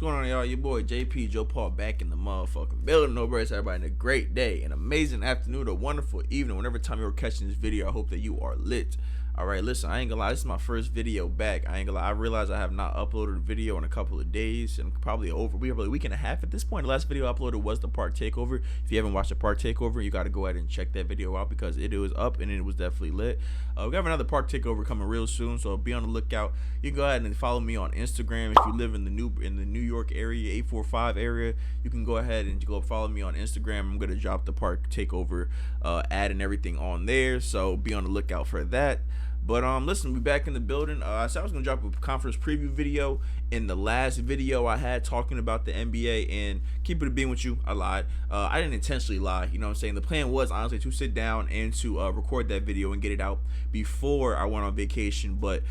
going on, y'all? Your boy JP Joe Paul back in the motherfucking building. No worries, everybody, in a great day, an amazing afternoon, a wonderful evening. Whenever time you're catching this video, I hope that you are lit. All right, listen, I ain't gonna lie, this is my first video back. I ain't gonna lie, I realize I have not uploaded a video in a couple of days, and probably a week and a half at this point. The last video I uploaded was the park takeover. If you haven't watched the park takeover, you got to go ahead and check that video out because it was up and it was definitely lit. We have another park takeover coming real soon, so be on the lookout. You can go ahead and follow me on Instagram if you live in the New York area, 845 area. You can go ahead and go follow me on Instagram. I'm gonna drop the park takeover ad and everything on there, so be on the lookout for that. But listen, we back in the building. I said I was gonna drop a conference preview video. In the last video I had talking about the NBA, and keep it a being with you, I lied. I didn't intentionally lie. You know what I'm saying? The plan was honestly to sit down and to record that video and get it out before I went on vacation, but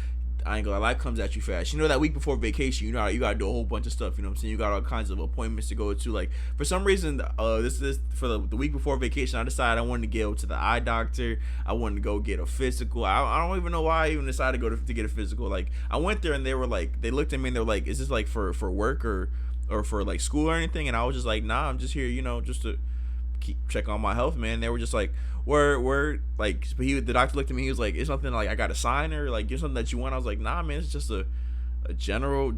I ain't gonna lie, life comes at you fast. You know, that week before vacation, you gotta do a whole bunch of stuff. You know what I'm saying? You got all kinds of appointments to go to. Like, for some reason, this for the week before vacation, I decided I wanted to go to the eye doctor. I wanted to go get a physical. I don't even know why I even decided to go to get a physical. Like, I went there and they were like, they looked at me and they were like, "Is this like for work or for like school or anything?" And I was just like, "Nah, I'm just here, you know, just to keep check on my health, man." They were just like, we're like, but the doctor looked at me, he was like, "It's something like I got to sign or like give something that you want?" I was like, "Nah, man, it's just a general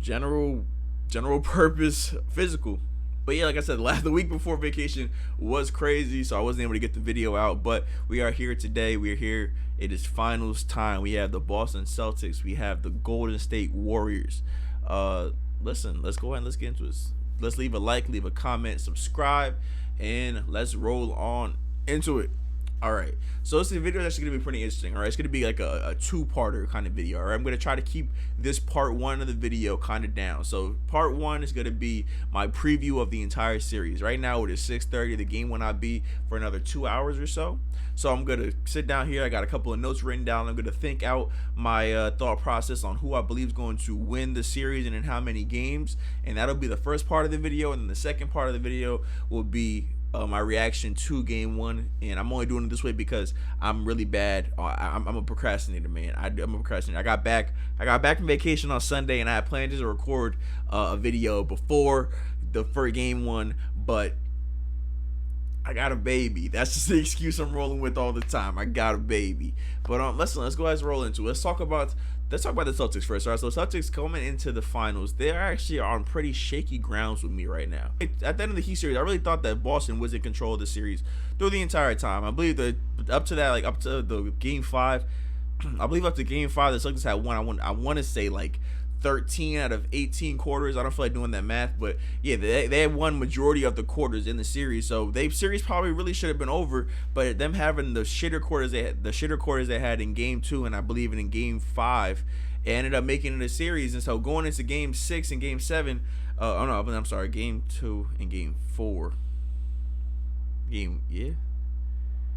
purpose physical." But yeah, like I said, the week before vacation was crazy, so I wasn't able to get the video out. But we are here today. We are here. It is finals time. We have the Boston Celtics. We have the Golden State Warriors. Listen, let's go ahead and let's get into this. Let's leave a like, leave a comment, subscribe, and let's roll on into it. All right, so this video is actually gonna be pretty interesting. All right, it's gonna be like a two-parter kind of video. All right, I'm gonna try to keep this part one of the video kind of down. So part one is gonna be my preview of the entire series. Right now it is 6:30. The game will not be for another 2 hours or so. So I'm gonna sit down here. I got a couple of notes written down. I'm gonna think out my thought process on who I believe is going to win the series and in how many games. And that'll be the first part of the video. And then the second part of the video will be my reaction to game one. And I'm only doing it this way because I'm really bad. I'm a procrastinator, man. I'm a procrastinator. I got back from vacation on Sunday, and I had planned to record a video before the first game one, but I got a baby. That's just the excuse I'm rolling with all the time. I got a baby. But let's go ahead and roll into it. Let's talk about the Celtics first. All right, so Celtics coming into the finals, they're actually on pretty shaky grounds with me right now. At the end of the Heat series, I really thought that Boston was in control of the series through the entire time. I believe that up to the game 5, I believe up to game 5, the Celtics had won. I want to say like 13 out of 18 quarters. I don't feel like doing that math, but yeah, they had won majority of the quarters in the series. So the series probably really should have been over, but them having the shitter quarters they had in game 2 and I believe in game 5, it ended up making it a series. And so going into game 6 and game 7, game 2 and game 4. Game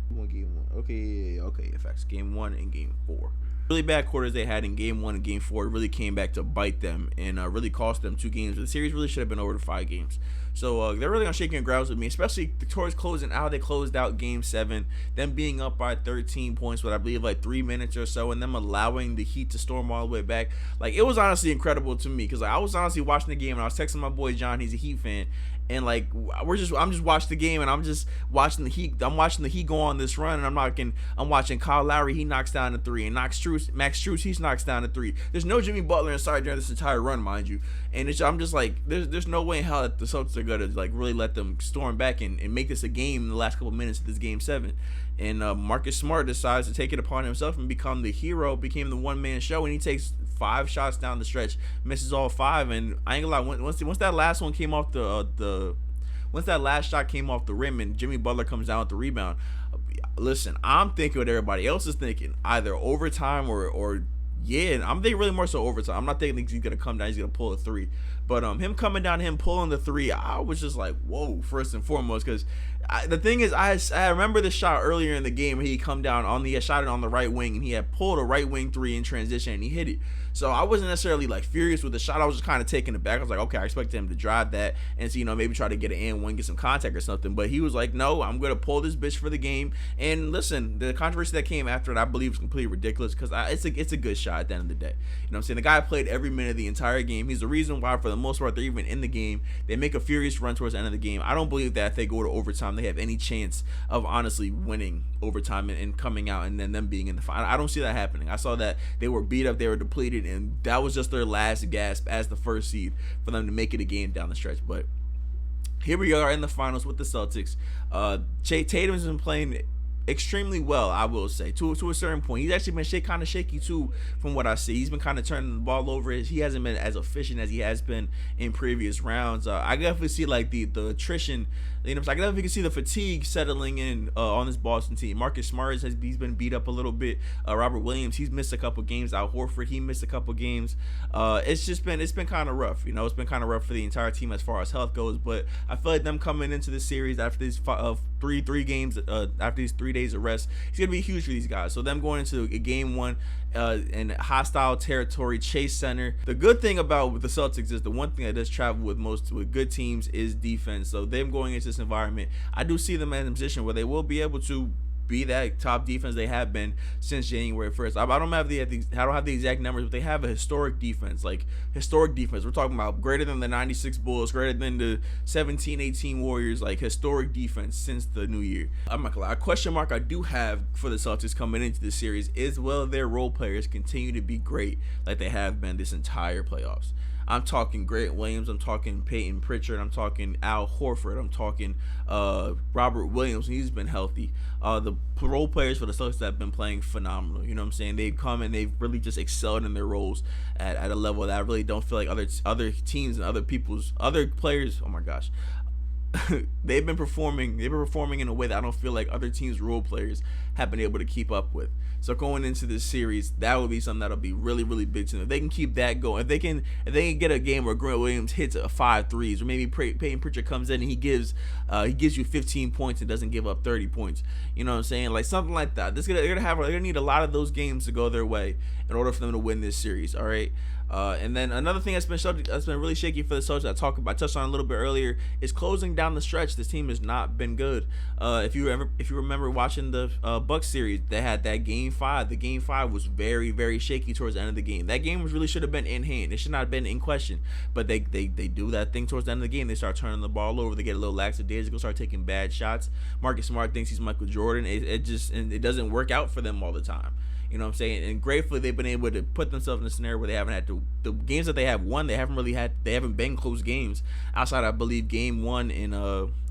one. Okay, facts. Game 1 and game 4. Really bad quarters they had in game 1 and game 4 really came back to bite them and really cost them 2 games. The series really should have been over to 5 games. So they're really on shaking grounds with me, especially towards closing out. They closed out game 7, them being up by 13 points with I believe like 3 minutes or so, and them allowing the Heat to storm all the way back. Like, it was honestly incredible to me because I was honestly watching the game and I was texting my boy John. He's a Heat fan. And like I'm just watching the game and I'm just watching the Heat. I'm watching the Heat go on this run, and I'm watching Kyle Lowry. He knocks down the 3, and Max Strus he knocks down the 3. There's no Jimmy Butler inside during this entire run, mind you. And I'm just like, there's no way in hell that the Celtics are gonna like really let them storm back and make this a game in the last couple of minutes of this game 7. And Marcus Smart decides to take it upon himself and become the hero, became the one-man show, and he takes 5 shots down the stretch, misses all 5. And I ain't gonna lie, once that last one came off once that last shot came off the rim and Jimmy Butler comes down with the rebound, listen, I'm thinking what everybody else is thinking, either overtime or yeah, and I'm thinking really more so overtime. I'm not thinking he's gonna come down, he's gonna pull a 3. But him coming down, him pulling the 3, I was just like, whoa, first and foremost, because The thing is, I remember the shot earlier in the game where he come down on the shot it on the right wing, and he had pulled a right wing three in transition and he hit it. So I wasn't necessarily like furious with the shot. I was just kind of taken aback. I was like, okay, I expected him to drive that and see, maybe try to get an and one, get some contact or something. But he was like, no, I'm gonna pull this bitch for the game. And listen, the controversy that came after it, I believe, was completely ridiculous because it's a good shot at the end of the day. You know what I'm saying? The guy played every minute of the entire game. He's the reason why, for the most part, they're even in the game. They make a furious run towards the end of the game. I don't believe that if they go to overtime, they have any chance of honestly winning overtime and coming out and then them being in the final. I don't see that happening. I saw that they were beat up, they were depleted, and that was just their last gasp as the first seed for them to make it a game down the stretch. But here we are in the finals with the Celtics. Tatum's been playing extremely well, I will say, to a certain point. He's actually been kind of shaky too, from what I see. He's been kind of turning the ball over. He hasn't been as efficient as he has been in previous rounds. I definitely see like the attrition. I definitely can see the fatigue settling in on this Boston team. Marcus Smart he's been beat up a little bit. Robert Williams, he's missed a couple games. Al Horford, he missed a couple games. It's been kind of rough. It's been kind of rough for the entire team as far as health goes. But I feel like them coming into this series after these three games, after these 3 days of rest, it's gonna be huge for these guys. So them going into a game one in hostile territory, Chase Center. The good thing about the Celtics is the one thing that does travel with good teams is defense. So them going into this environment, I do see them in a position where they will be able to be that top defense they have been since January 1st. I don't have the exact numbers, but they have a historic defense. We're talking about greater than the 96 Bulls, greater than the 17-18 Warriors, like historic defense since the new year. I'm not gonna lie, a question mark I do have for the Celtics coming into this series is will their role players continue to be great like they have been this entire playoffs. I'm talking Grant Williams, I'm talking Peyton Pritchard, I'm talking Al Horford, I'm talking Robert Williams. He's been healthy. The role players for the Celtics have been playing phenomenal. You know what I'm saying? They've come and they've really just excelled in their roles at a level that I really don't feel like other teams and other players. Oh my gosh. they've been performing in a way that I don't feel like other teams' role players have been able to keep up with. So going into this series, that would be something that'll be really, really big to them. If they can keep that going, if they can get a game where Grant Williams hits 5 threes, or maybe Peyton Pritchard comes in and he gives you 15 points and doesn't give up 30 points. You know what I'm saying? Like something like that. They're gonna need a lot of those games to go their way in order for them to win this series. All right. And then another thing that's been really shaky for the Celtics, I touched on a little bit earlier, is closing down the stretch. This team has not been good. If you remember watching the Bucks series, they had that game 5. The game 5 was very, very shaky towards the end of the game. That game really should have been in hand. It should not have been in question. But they do that thing towards the end of the game. They start turning the ball over. They get a little lackadaisical, start taking bad shots. Marcus Smart thinks he's Michael Jordan. It doesn't work out for them all the time. You know what I'm saying? And gratefully they've been able to put themselves in a scenario where they haven't had to, the games that they have won, they haven't been close games outside, I believe, game 1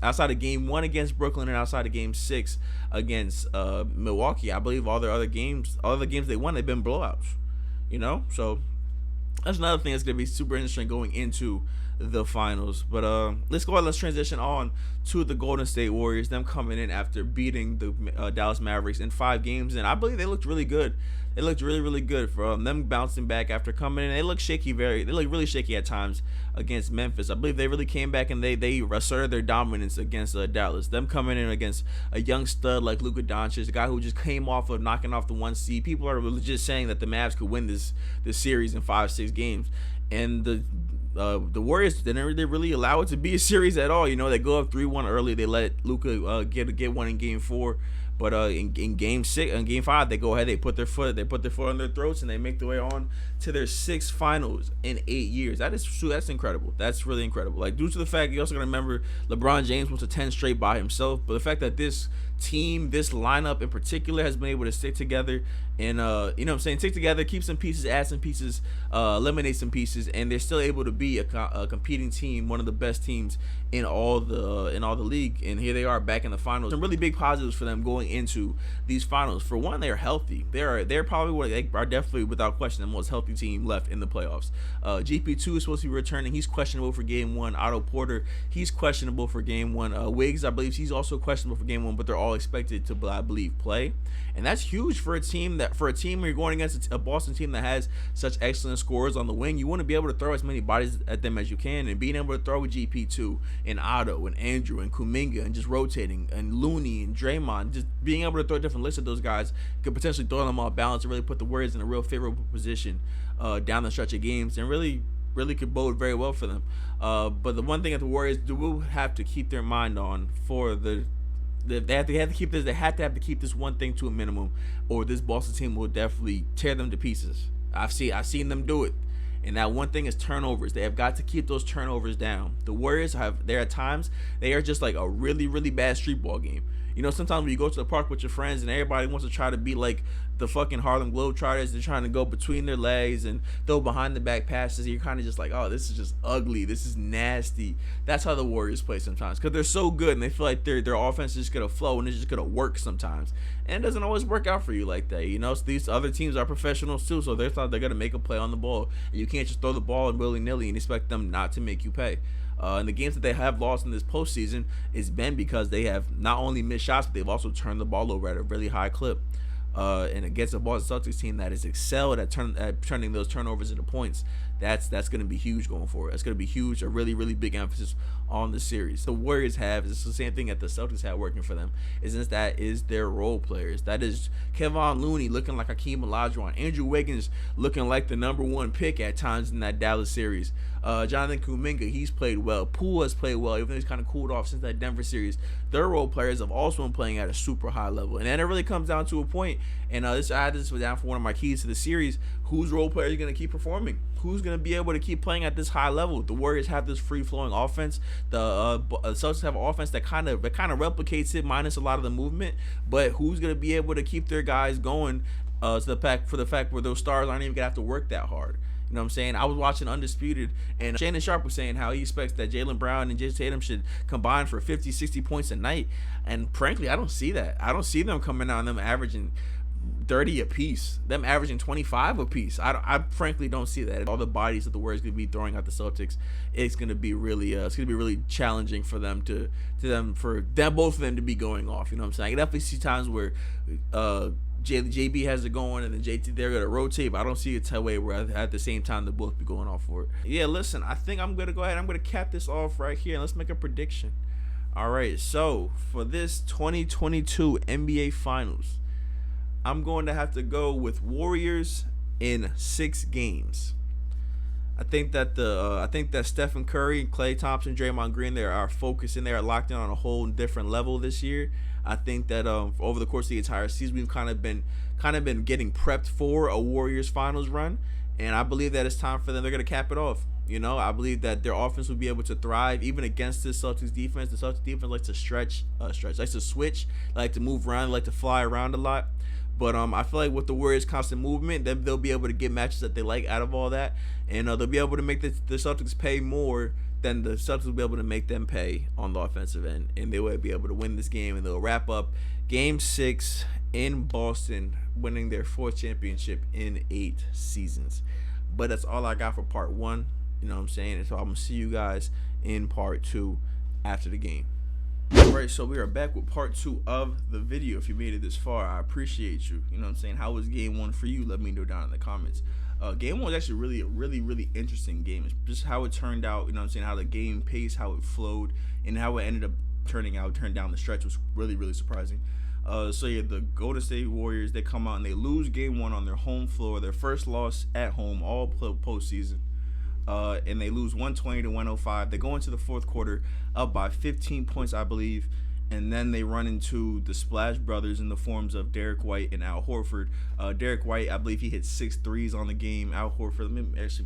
against Brooklyn and outside of game 6 against Milwaukee. I believe all the games they won, they've been blowouts. So that's another thing that's going to be super interesting going into the finals. But let's go ahead, let's transition on to the Golden State Warriors, them coming in after beating the Dallas Mavericks in 5 games, and I believe they looked really good. They looked really, really good for them bouncing back after coming in. They look really shaky at times against Memphis. I believe they really came back and they asserted their dominance against Dallas. Them coming in against a young stud like Luka Doncic, a guy who just came off of knocking off the 1 seed. People are legit saying that the Mavs could win this series in 5-6 games, and the Warriors didn't really allow it to be a series at all. They go up 3-1 early. They let Luka get one in game 4. But in game 5, they go ahead, they put their foot on their throats, and they make their way on to their 6th finals in 8 years. That's incredible. That's really incredible. Like, due to the fact, you also gotta remember LeBron James went to 10 straight by himself, but the fact that this team, this lineup in particular, has been able to stick together and stick together, keep some pieces, add some pieces, eliminate some pieces, and they're still able to be a competing team, one of the best teams in all the league. And here they are back in the finals. Some really big positives for them going into these finals. For one, they're healthy. They're probably they are definitely without question the most healthy team left in the playoffs. GP2 is supposed to be returning. He's questionable for game 1. Otto Porter, he's questionable for game 1. Wiggs, I believe he's also questionable for game 1, but they're all all expected to, I believe, play, and that's huge for a team where you're going against a Boston team that has such excellent scorers on the wing. You want to be able to throw as many bodies at them as you can, and being able to throw with GP2 and Otto and Andrew and Kuminga and just rotating and Looney and Draymond, just being able to throw different lists of those guys could potentially throw them off balance and really put the Warriors in a real favorable position down the stretch of games, and really could bode very well for them. But the one thing that the Warriors will have to keep their mind on for they have to keep this. They have to keep this one thing to a minimum, or this Boston team will definitely tear them to pieces. I've seen them do it, and that one thing is turnovers. They have got to keep those turnovers down. The Warriors there at times they are just like a really bad street ball game. You know, sometimes when you go to the park with your friends and everybody wants to try to be like the fucking Harlem Globetrotters, they're trying to go between their legs and throw behind the back passes. You're kind of just like, oh, this is just ugly. This is nasty. That's how the Warriors play sometimes, because they're so good and they feel like their offense is just gonna flow and it's just gonna work sometimes. And it doesn't always work out for you like that. You know, so these other teams are professionals too, so they thought they're gonna make a play on the ball. And you can't just throw the ball willy nilly and expect them not to make you pay. And the games that they have lost in this postseason has been because they have not only missed shots, but they've also turned the ball over at a really high clip. And against a Boston Celtics team that has excelled at turning those turnovers into points, that's going to be huge going forward. That's going to be huge, a really big emphasis on the series. The Warriors have, it's the same thing that the Celtics have working for them, is their role players. That is Kevon Looney looking like Hakeem Olajuwon, Andrew Wiggins looking like the #1 pick at times in that Dallas series. Jonathan Kuminga, he's played well. Poole has played well, even though he's kind of cooled off since that Denver series. Their role players have also been playing at a super high level. And then it really comes down to a point, and I had this down for one of my keys to the series: whose role player is going to keep performing? Who's going to be able to keep playing at this high level? The Warriors have this free-flowing offense. The Celtics have an offense that kind of replicates it, minus a lot of the movement. But who's going to be able to keep their guys going for the fact where those stars aren't even going to have to work that hard? You know what I'm saying? I was watching Undisputed, and Shannon Sharp was saying how he expects that Jaylen Brown and Jason Tatum should combine for 50, 60 points a night. And frankly, I don't see that. I don't see them coming out and them averaging 30 apiece, them averaging 25 apiece. I frankly don't see that. All the bodies that the Warriors going to be throwing at the Celtics, it's going to be really challenging for them for both of them to be going off. You know what I'm saying? I definitely see times where JB has it going, and then JT, they're going to rotate, but I don't see a way where at the same time they'll both be going off for it. Yeah, listen, I think I'm going to go ahead. I'm going to cap this off right here, and let's make a prediction. All right, so for this 2022 NBA Finals, I'm going to have to go with Warriors in 6 games. I think that Stephen Curry, Klay Thompson, Draymond Green, they are focused and they are locked in on a whole different level this year. I think that over the course of the entire season, we've kind of been getting prepped for a Warriors Finals run, and I believe that it's time for them. They're going to cap it off. You know, I believe that their offense will be able to thrive even against this Celtics defense. The Celtics defense likes to likes to switch, like to move around, like to fly around a lot. But I feel like with the Warriors' constant movement, they'll be able to get matches that they like out of all that, and they'll be able to make the Celtics pay more than the Celtics will be able to make them pay on the offensive end, and they will be able to win this game, and they'll wrap up Game 6 in Boston, winning their 4th championship in 8 seasons. But that's all I got for part 1. You know what I'm saying? And so I'm going to see you guys in part 2 after the game. Alright, so we are back with part 2 of the video. If you made it this far, I appreciate you. You know what I'm saying? How was game 1 for you? Let me know down in the comments. Game 1 was actually a really interesting game. It's just how it turned out, you know what I'm saying? How the game paced, how it flowed, and how it ended up turned down the stretch was really surprising. So yeah, the Golden State Warriors, they come out and they lose game 1 on their home floor, their first loss at home all postseason. And they lose 120-105. They go into the 4th quarter up by 15 points, I believe, and then they run into the Splash Brothers in the forms of Derrick White and Al Horford. Derrick White, I believe he hit 6 threes on the game. Al Horford,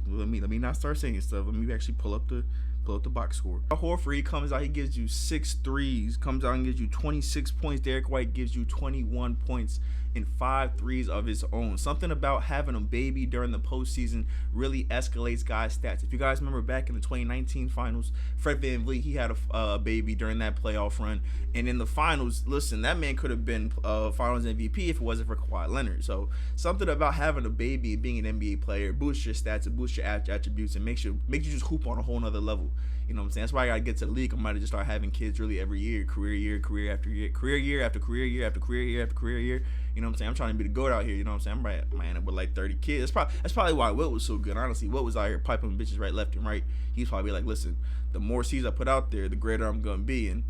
let me not start saying stuff. Let me actually pull up the box score. Al Horford, he comes out, he gives you 6 threes, comes out and gives you 26 points. Derrick White gives you 21 points and 5 threes of his own. Something about having a baby during the postseason really escalates guys' stats. If you guys remember back in the 2019 finals, Fred VanVleet, he had a baby during that playoff run. And in the finals, listen, that man could have been finals MVP if it wasn't for Kawhi Leonard. So something about having a baby and being an NBA player boosts your stats and boosts your attributes and makes you just hoop on a whole nother level. You know what I'm saying? That's why I gotta get to the league. I might just start having kids really every year, career after year, career year after career year after career year after career year. You know what I'm saying? I'm trying to be the goat out here. You know what I'm saying? I'm right, man, with like 30 kids. That's probably why Wilt was so good. Honestly, Wilt was out here piping bitches right, left, and right. He's probably like, listen, the more seeds I put out there, the greater I'm gonna be. And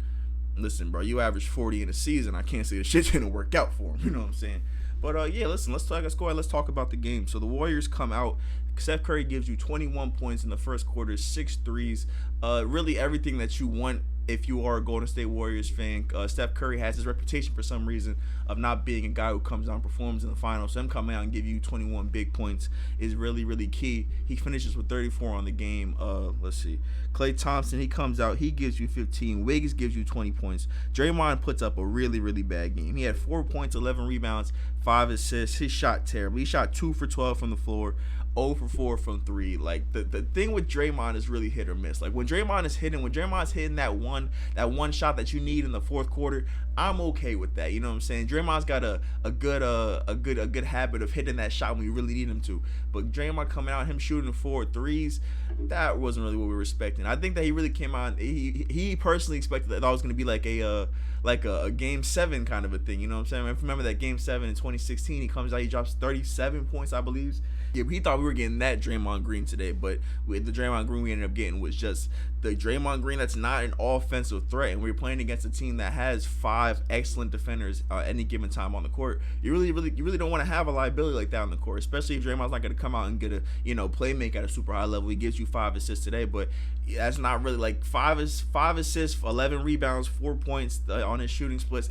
listen, bro, you average 40 in a season. I can't say the shit's gonna work out for him. You know what I'm saying? But yeah, listen, let's go ahead. Let's talk about the game. So the Warriors come out. Steph Curry gives you 21 points in the first quarter, 6 threes. Really everything that you want if you are a Golden State Warriors fan. Steph Curry has his reputation for some reason of not being a guy who comes out and performs in the finals. So him coming out and give you 21 big points is really, really key. He finishes with 34 on the game. Let's see. Klay Thompson, he comes out. He gives you 15. Wiggins gives you 20 points. Draymond puts up a really, really bad game. He had 4 points, 11 rebounds, 5 assists. His shot terrible. He shot 2 for 12 from the floor. 0 for 4 from 3. Like the thing with Draymond is really hit or miss. Like when Draymond's hitting that one shot that you need in the fourth quarter, I'm okay with that. You know what I'm saying? Draymond's got a good habit of hitting that shot when you really need him to. But Draymond coming out, him shooting 4 threes, that wasn't really what we were expecting. I think that he really came out. He personally expected that it was going to be like a game 7 kind of a thing. You know what I'm saying? I remember that game 7 in 2016. He comes out, he drops 37 points, I believe. Yeah, he thought we were getting that Draymond Green today, but with the Draymond Green we ended up getting was just the Draymond Green that's not an offensive threat, and we're playing against a team that has 5 excellent defenders at any given time on the court. You really don't want to have a liability like that on the court, especially if Draymond's not going to come out and get a playmake at a super high level. He gives you 5 assists today, but that's not really like 5 assists, 11 rebounds, 4 points on his shooting splits.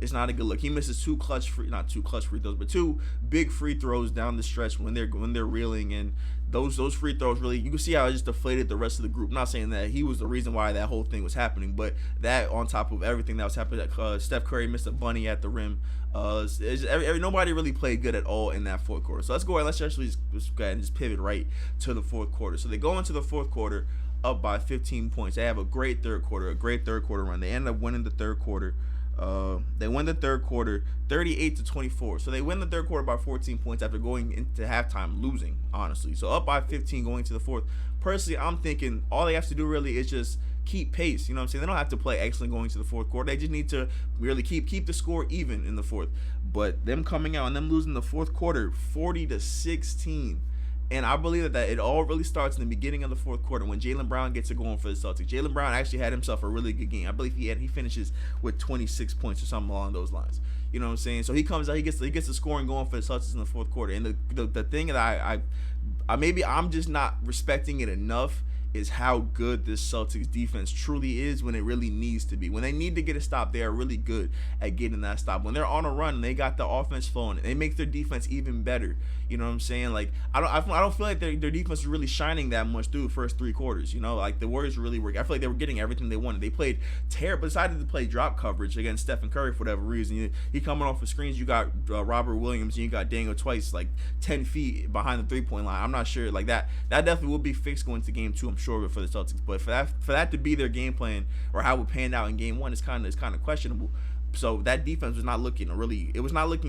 It's not a good look. He misses 2 not two clutch free throws, but 2 big free throws down the stretch when they're reeling, and those free throws really, you can see how it just deflated the rest of the group. I'm not saying that he was the reason why that whole thing was happening, but that on top of everything that was happening, Steph Curry missed a bunny at the rim. Nobody really played good at all in that fourth quarter. So let's go ahead. Let's actually just go ahead and just pivot right to the fourth quarter. So they go into the fourth quarter up by 15 points. They have a great third quarter run. They end up winning the third quarter. They win the third quarter 38-24. So they win the third quarter by 14 points after going into halftime losing, honestly. So up by 15 going to the fourth. Personally, I'm thinking all they have to do really is just keep pace. You know what I'm saying? They don't have to play excellent going to the fourth quarter. They just need to really keep the score even in the fourth. But them coming out and them losing the fourth quarter 40-16. And I believe that it all really starts in the beginning of the fourth quarter when Jaylen Brown gets it going for the Celtics. Jaylen Brown actually had himself a really good game. I believe he finishes with 26 points or something along those lines. You know what I'm saying? So he comes out, he gets the scoring going for the Celtics in the fourth quarter. And the thing that I maybe I'm just not respecting it enough is how good this Celtics defense truly is when it really needs to be. When they need to get a stop, they are really good at getting that stop. When they're on a run, they got the offense flowing. They make their defense even better. You know what I'm saying? Like I don't feel like their defense is really shining that much through the first 3 quarters. You know, like the Warriors really work. I feel like they were getting everything they wanted. They played terrible. Decided to play drop coverage against Stephen Curry for whatever reason. He coming off the screens. You got Robert Williams and you got Daniel Twice like 10 feet behind the 3-point line. I'm not sure like that. That definitely will be fixed going to game 2. I'm sure for the Celtics. But for that to be their game plan or how it panned out in game 1 is kind of questionable. So that defense was not looking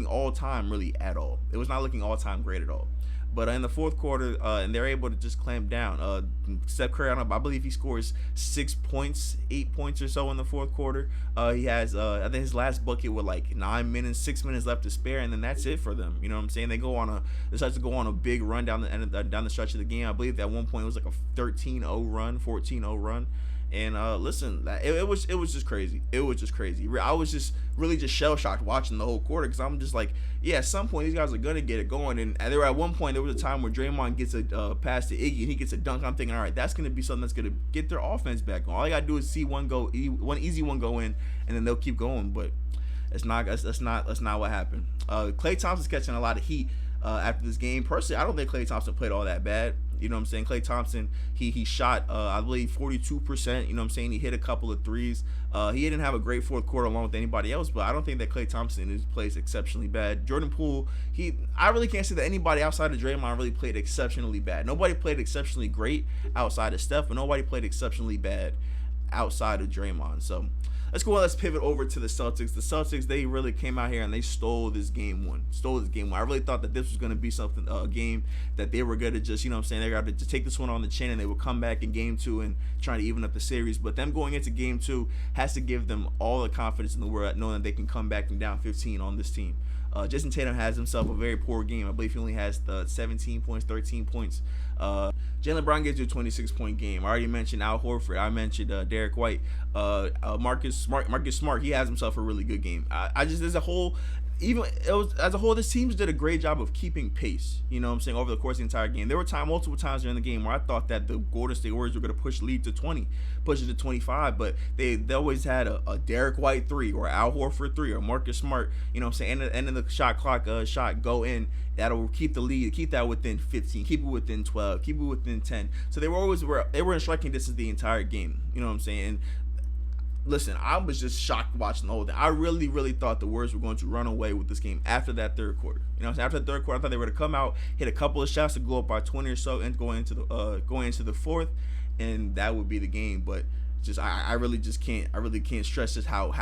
all time really at all. It was not looking all time great at all. But in the fourth quarter, and they're able to just clamp down. Steph Curry, I believe he scores 6 points, 8 points or so in the fourth quarter. He has, I think his last bucket with like 6 minutes left to spare, and then that's it for them. You know what I'm saying? They start to go on a big run down the stretch of the game. I believe at one point it was like a 13-0 run, 14-0 run. And listen, it was just crazy. It was just crazy. I was just really just shell shocked watching the whole quarter because I'm just like, yeah, at some point these guys are gonna get it going. And there at one point there was a time where Draymond gets a pass to Iggy and he gets a dunk. I'm thinking, all right, that's gonna be something that's gonna get their offense back on. All I gotta do is see one easy one go in, and then they'll keep going. But that's not what happened. Klay Thompson's catching a lot of heat after this game. Personally, I don't think Klay Thompson played all that bad. You know what I'm saying? Klay Thompson, he shot, I believe, 42%. You know what I'm saying? He hit a couple of threes. He didn't have a great fourth quarter along with anybody else, but I don't think that Klay Thompson plays exceptionally bad. Jordan Poole, I really can't say that anybody outside of Draymond really played exceptionally bad. Nobody played exceptionally great outside of Steph, but nobody played exceptionally bad outside of Draymond. So let's go on. Let's pivot over to the Celtics. The Celtics, they really came out here and they stole this game one. I really thought that this was going to be something, a game that they were going to just, they got to just take this one on the chin and they would come back in game two and try to even up the series. But them going into game two has to give them all the confidence in the world, knowing that they can come back and down 15 on this team. Jason Tatum has himself a very poor game. I believe he only has 17 points, 13 points. Jaylen Brown gives you a 26-point game. I already mentioned Al Horford. I mentioned Derrick White. Marcus Smart. He has himself a really good game. As a whole, this team did a great job of keeping pace. Over the course of the entire game. There were multiple times during the game where I thought that the Golden State Warriors were going to push lead to 20, push it to 25, but they always had a Derrick White 3 or Al Horford 3 or Marcus Smart. And then the shot clock shot go in. That'll keep the lead, keep that within 15, keep it within 12, keep it within 10. So they were in striking distance the entire game. And listen, I was just shocked watching the whole thing. I really, really thought the Warriors were going to run away with this game after that third quarter. After the third quarter, I thought they were going to come out, hit a couple of shots to go up by 20 or so, and going into the fourth, and that would be the game. But I really can't stress just how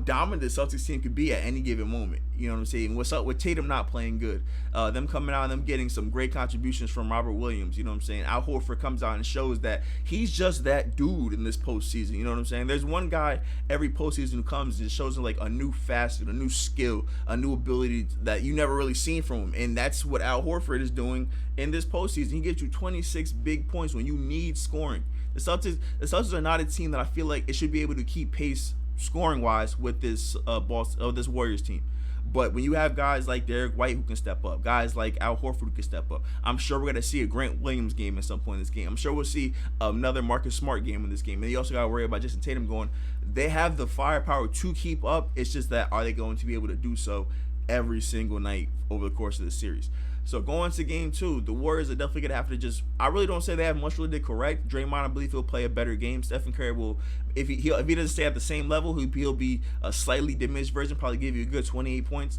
dominant the Celtics team could be at any given moment. What's up with Tatum not playing good? Them coming out and them getting some great contributions from Robert Williams. Al Horford comes out and shows that he's just that dude in this postseason. There's one guy every postseason who comes and shows him like a new facet, a new skill, a new ability that you never really seen from him. And that's what Al Horford is doing in this postseason. He gets you 26 big points when you need scoring. The Celtics are not a team that I feel like it should be able to keep pace scoring wise with this this Warriors team. But when you have guys like Derrick White who can step up, guys like Al Horford who can step up, I'm sure we're going to see a Grant Williams game at some point in this game. I'm sure we'll see another Marcus Smart game in this game. And you also got to worry about Jason Tatum going. They have the firepower to keep up. It's just that, are they going to be able to do so every single night over the course of the series? So going to game two, the Warriors are definitely going to have to I really don't say they have much really to correct. Draymond, I believe he'll play a better game. Stephen Curry will, if he doesn't stay at the same level, he'll be a slightly diminished version, probably give you a good 28 points.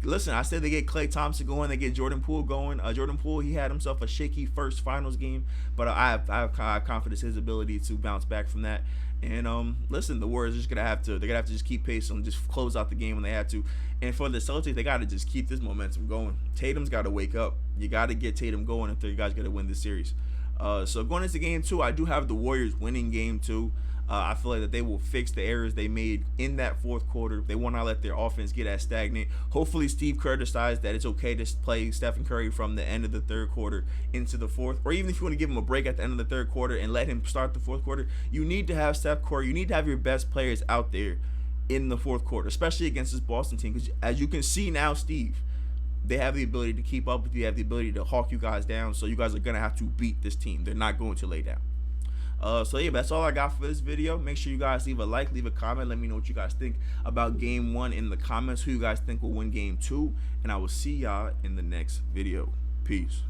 Listen, I said they get Klay Thompson going, they get Jordan Poole going. Jordan Poole, he had himself a shaky first finals game, but I have confidence in his ability to bounce back from that. And listen, the Warriors are just they're gonna have to just keep pace and just close out the game when they have to. And for the Celtics, they gotta just keep this momentum going. Tatum's gotta wake up. You gotta get Tatum going if you guys gotta win this series. So going into game two, I do have the Warriors winning game two. I feel like that they will fix the errors they made in that fourth quarter. They will not let their offense get as stagnant. Hopefully Steve Kerr decides that it's okay to play Stephen Curry from the end of the third quarter into the fourth, or even if you want to give him a break at the end of the third quarter and let him start the fourth quarter, you need to have Steph Curry. You need to have your best players out there in the fourth quarter, especially against this Boston team, because as you can see now, Steve, they have the ability to keep up with you, have the ability to hawk you guys down, so you guys are going to have to beat this team. They're not going to lay down. So yeah, that's all I got for this video. Make sure you guys leave a like, leave a comment. Let me know what you guys think about game one in the comments, who you guys think will win game two, and I will see y'all in the next video. Peace.